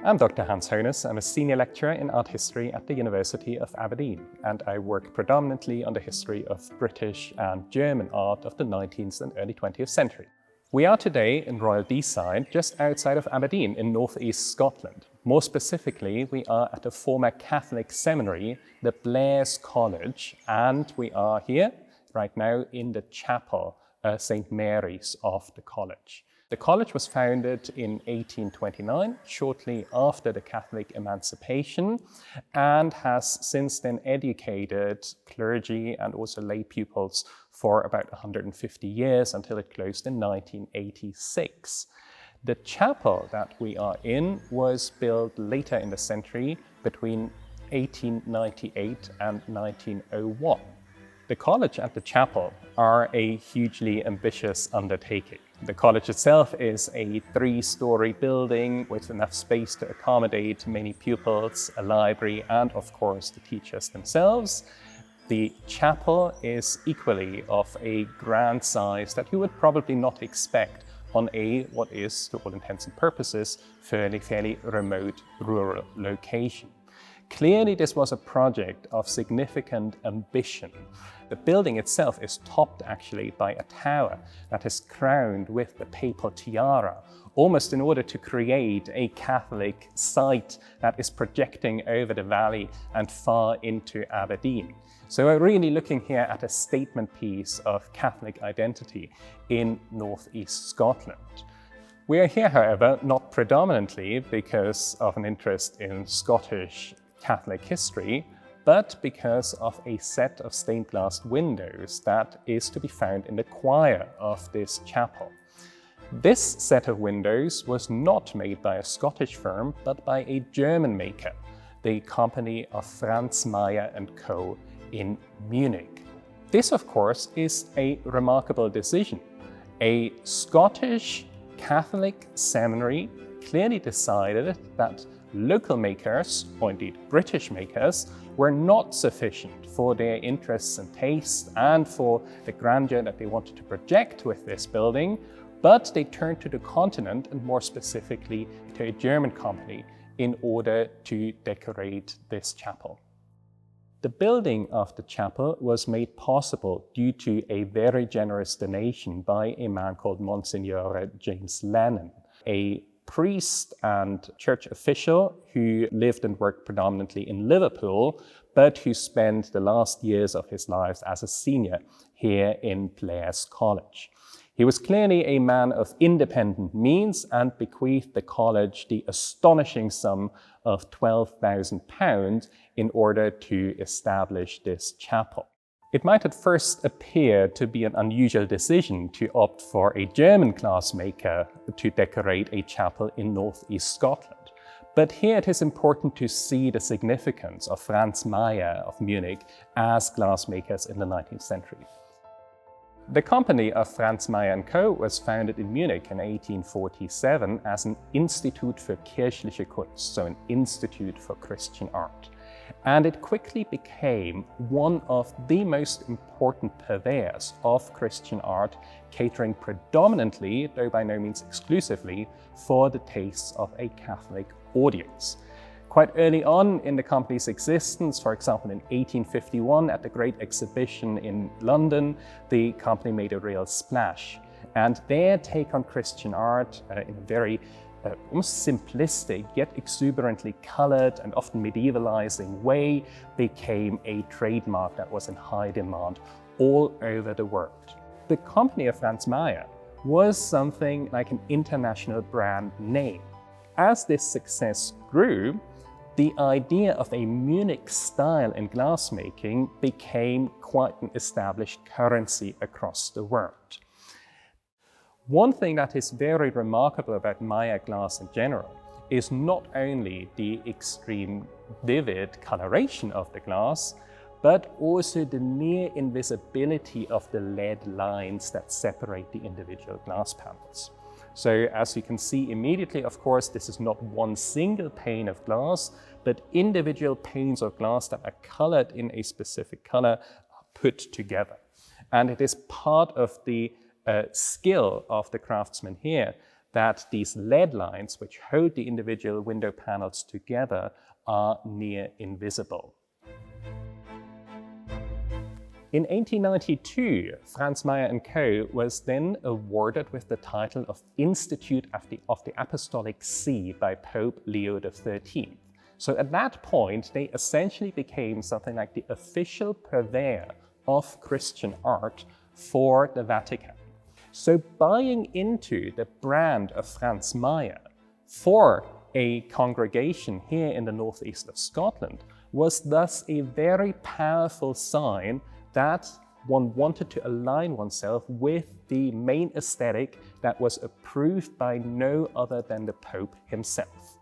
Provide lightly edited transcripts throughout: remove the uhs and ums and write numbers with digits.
I'm Dr. Hans Hönes. I'm a senior lecturer in art history at the University of Aberdeen, and I work predominantly on the history of British and German art of the 19th and early 20th century. We are today in Royal Deeside, just outside of Aberdeen in northeast Scotland. More specifically, we are at a former Catholic seminary, the Blairs College, and we are here right now in the chapel, St. Mary's of the college. The college was founded in 1829, shortly after the Catholic emancipation, and has since then educated clergy and also lay pupils for about 150 years until it closed in 1986. The chapel that we are in was built later in the century between 1898 and 1901. The college and the chapel are a hugely ambitious undertaking. The college itself is a 3-story building with enough space to accommodate many pupils, a library, and of course the teachers themselves. The chapel is equally of a grand size that you would probably not expect on what is, to all intents and purposes, fairly remote rural location. Clearly, this was a project of significant ambition. The building itself is topped actually by a tower that is crowned with the papal tiara, almost in order to create a Catholic site that is projecting over the valley and far into Aberdeen. So we're really looking here at a statement piece of Catholic identity in northeast Scotland. We are here, however, not predominantly because of an interest in Scottish Catholic history, but because of a set of stained glass windows that is to be found in the choir of this chapel. This set of windows was not made by a Scottish firm, but by a German maker, the company of Franz Mayer & Co. in Munich. This, of course, is a remarkable decision. A Scottish Catholic seminary clearly decided that local makers, or indeed British makers, were not sufficient for their interests and tastes and for the grandeur that they wanted to project with this building, but they turned to the continent and more specifically to a German company in order to decorate this chapel. The building of the chapel was made possible due to a very generous donation by a man called Monsignore James Lennon, a priest and church official who lived and worked predominantly in Liverpool, but who spent the last years of his life as a senior here in Blairs College. He was clearly a man of independent means and bequeathed the college the astonishing sum of £12,000 in order to establish this chapel. It might at first appear to be an unusual decision to opt for a German glassmaker to decorate a chapel in northeast Scotland. But here it is important to see the significance of Franz Mayer of Munich as glassmakers in the 19th century. The company of Franz Mayer & Co. was founded in Munich in 1847 as an Institut für kirchliche Kunst, so an institute for Christian art. And it quickly became one of the most important purveyors of Christian art, catering predominantly, though by no means exclusively, for the tastes of a Catholic audience. Quite early on in the company's existence, for example in 1851 at the Great Exhibition in London, the company made a real splash. And their take on Christian art in a very almost simplistic yet exuberantly colored and often medievalizing way became a trademark that was in high demand all over the world. The company of Franz Mayer was something like an international brand name. As this success grew, the idea of a Munich style in glassmaking became quite an established currency across the world. One thing that is very remarkable about Mayer glass in general is not only the extreme vivid coloration of the glass, but also the near invisibility of the lead lines that separate the individual glass panels. So as you can see immediately, of course, this is not one single pane of glass, but individual panes of glass that are colored in a specific color are put together. And it is part of the skill of the craftsmen here that these lead lines, which hold the individual window panels together, are near invisible. In 1892, Franz Meyer & Co. was then awarded with the title of Institute of the Apostolic See by Pope Leo XIII. So at that point, they essentially became something like the official purveyor of Christian art for the Vatican. So buying into the brand of Franz Meyer for a congregation here in the northeast of Scotland was thus a very powerful sign that one wanted to align oneself with the main aesthetic that was approved by no other than the Pope himself.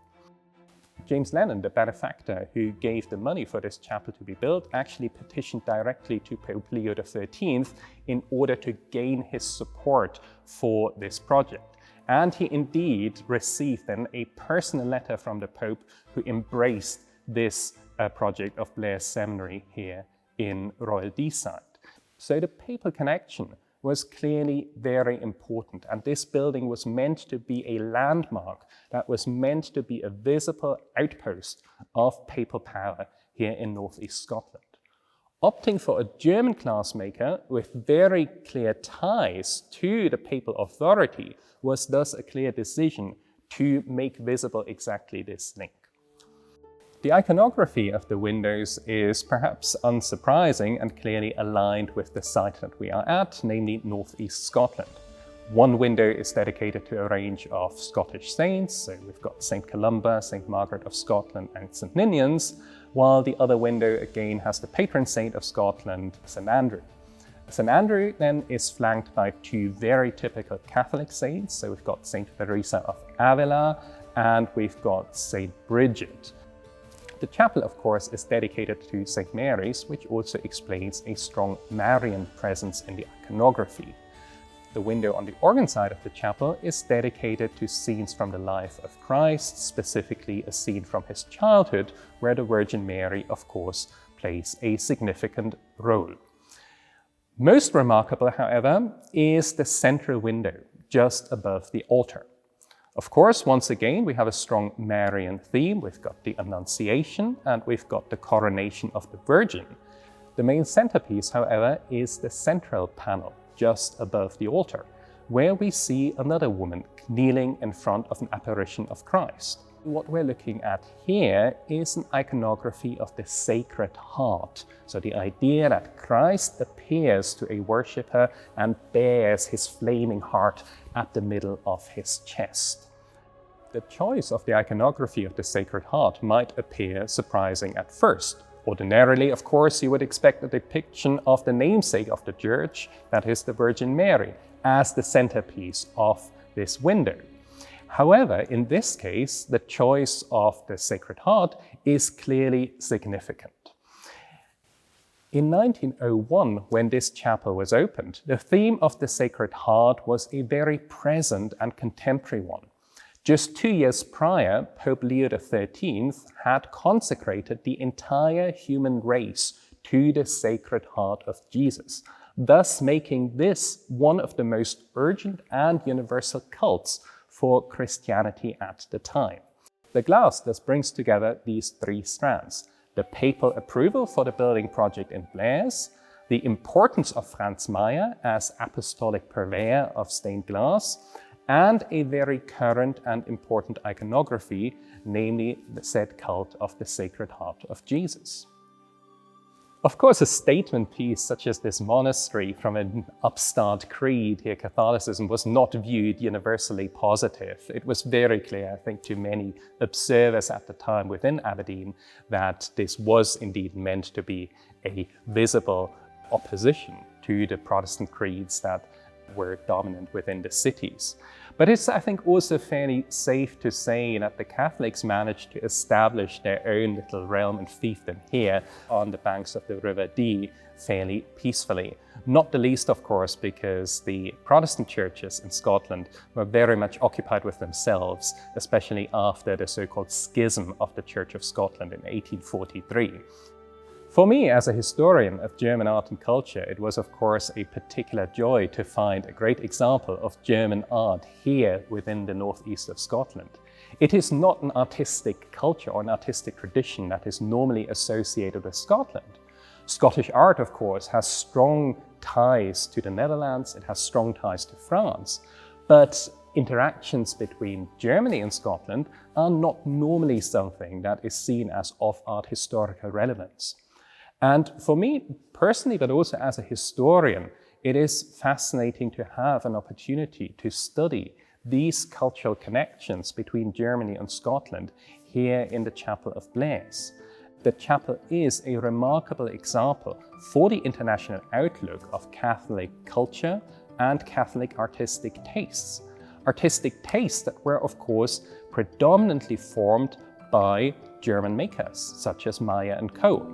James Lennon, the benefactor who gave the money for this chapel to be built, actually petitioned directly to Pope Leo XIII in order to gain his support for this project. And he indeed received then a personal letter from the Pope who embraced this project of Blairs Seminary here in Royal Deeside. So the papal connection was clearly very important, and this building was meant to be a landmark that was meant to be a visible outpost of papal power here in northeast Scotland. Opting for a German glassmaker with very clear ties to the papal authority was thus a clear decision to make visible exactly this link. The iconography of the windows is perhaps unsurprising and clearly aligned with the site that we are at, namely northeast Scotland. One window is dedicated to a range of Scottish saints, so we've got St. Columba, St. Margaret of Scotland and St. Ninians, while the other window again has the patron saint of Scotland, St. Andrew. St. Andrew then is flanked by two very typical Catholic saints, so we've got St. Teresa of Avila and we've got St. Bridget. The chapel, of course, is dedicated to St. Mary's, which also explains a strong Marian presence in the iconography. The window on the organ side of the chapel is dedicated to scenes from the life of Christ, specifically a scene from his childhood, where the Virgin Mary, of course, plays a significant role. Most remarkable, however, is the central window just above the altar. Of course, once again, we have a strong Marian theme. We've got the Annunciation and we've got the coronation of the Virgin. The main centerpiece, however, is the central panel just above the altar, where we see another woman kneeling in front of an apparition of Christ. What we're looking at here is an iconography of the Sacred Heart. So the idea that Christ appears to a worshipper and bears his flaming heart at the middle of his chest. The choice of the iconography of the Sacred Heart might appear surprising at first. Ordinarily, of course, you would expect a depiction of the namesake of the church, that is the Virgin Mary, as the centerpiece of this window. However, in this case, the choice of the Sacred Heart is clearly significant. In 1901, when this chapel was opened, the theme of the Sacred Heart was a very present and contemporary one. Just 2 years prior, Pope Leo XIII had consecrated the entire human race to the Sacred Heart of Jesus, thus making this one of the most urgent and universal cults for Christianity at the time. The glass thus brings together these three strands: the papal approval for the building project in Blairs, the importance of Franz Meyer as apostolic purveyor of stained glass, and a very current and important iconography, namely the said cult of the Sacred Heart of Jesus. Of course, a statement piece such as this monastery from an upstart creed here, Catholicism, was not viewed universally positive. It was very clear, I think, to many observers at the time within Aberdeen that this was indeed meant to be a visible opposition to the Protestant creeds that were dominant within the cities. But it's, I think, also fairly safe to say that the Catholics managed to establish their own little realm and fiefdom here on the banks of the River Dee fairly peacefully. Not the least, of course, because the Protestant churches in Scotland were very much occupied with themselves, especially after the so-called schism of the Church of Scotland in 1843. For me, as a historian of German art and culture, it was of course a particular joy to find a great example of German art here within the northeast of Scotland. It is not an artistic culture or an artistic tradition that is normally associated with Scotland. Scottish art, of course, has strong ties to the Netherlands, it has strong ties to France, but interactions between Germany and Scotland are not normally something that is seen as of art historical relevance. And for me personally, but also as a historian, it is fascinating to have an opportunity to study these cultural connections between Germany and Scotland here in the Chapel of Blairs. The chapel is a remarkable example for the international outlook of Catholic culture and Catholic artistic tastes. Artistic tastes that were, of course, predominantly formed by German makers, such as Maya and Co.